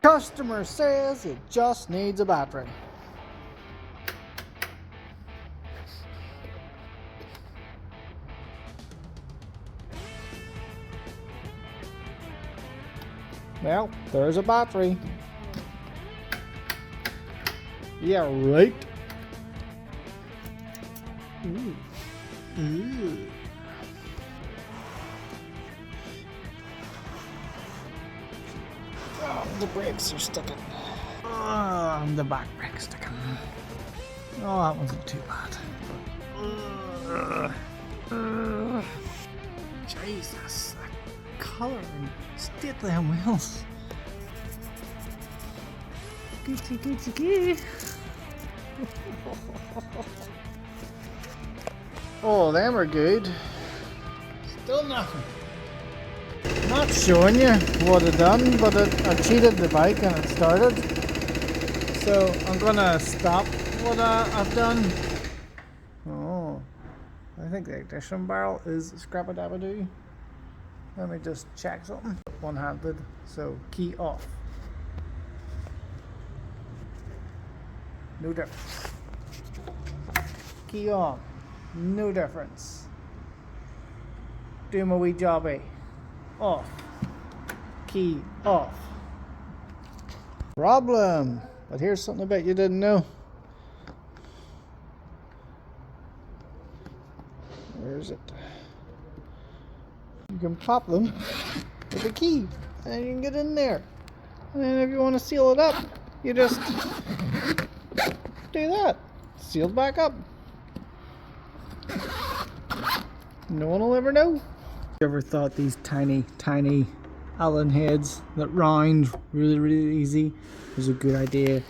Customer says it just needs a battery. Well, there's a battery. Yeah, right. Ooh. Ooh. Oh, the brakes are sticking. Oh, the back brake's sticking. Oh, that wasn't too bad. Jesus, that colour and state of them wheels. Gucci, Gucci, Gucci. Oh, them are good. Still nothing. Not showing you what I've done, but I cheated the bike and it started. So I'm gonna stop what I've done. Oh, I think the ignition barrel is scrap-a-dab-a-doo. Let me just check something. One-handed, so key off. No difference. Key on. No difference. Do my wee jobby. Off. Key off. Problem. But here's something I bet you didn't know. Where is it? You can pop them with a key and you can get in there. And then if you want to seal it up, you just do that. Sealed back up. No one will ever know. You ever thought these tiny Allen heads that round really easy was a good idea?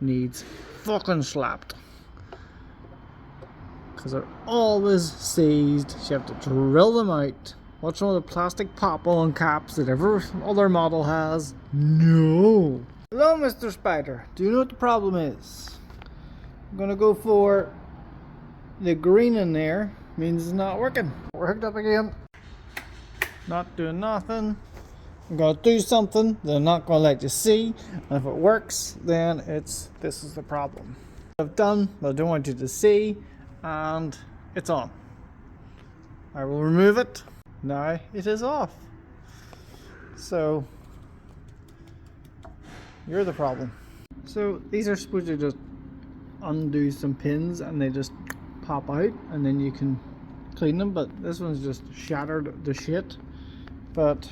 Needs fucking slapped. Because they're always seized. So you have to drill them out. What's wrong with the plastic pop-on caps that every other model has? No. Hello, Mr. Spider. Do you know what the problem is? I'm gonna go for the green in there. Means it's not working. We're hooked up again. Not doing nothing. I'm gonna do something that I'm not gonna let you see. And if it works, then this is the problem. I've done what I don't want you to see, and it's on. I will remove it. Now it is off. So you're the problem. So these are supposed to just undo some pins and they just pop out and then you can clean them, but this one's just shattered the shit. But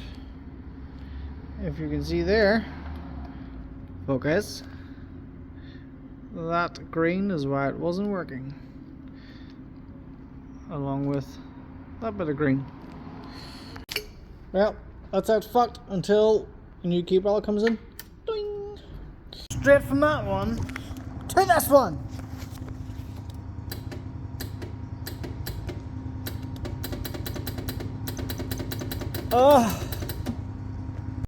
if you can see there, focus, that green is why it wasn't working, along with that bit of green. Well, that's out fucked until a new key barrel comes in. Doing. Straight from that one to this one. Oh.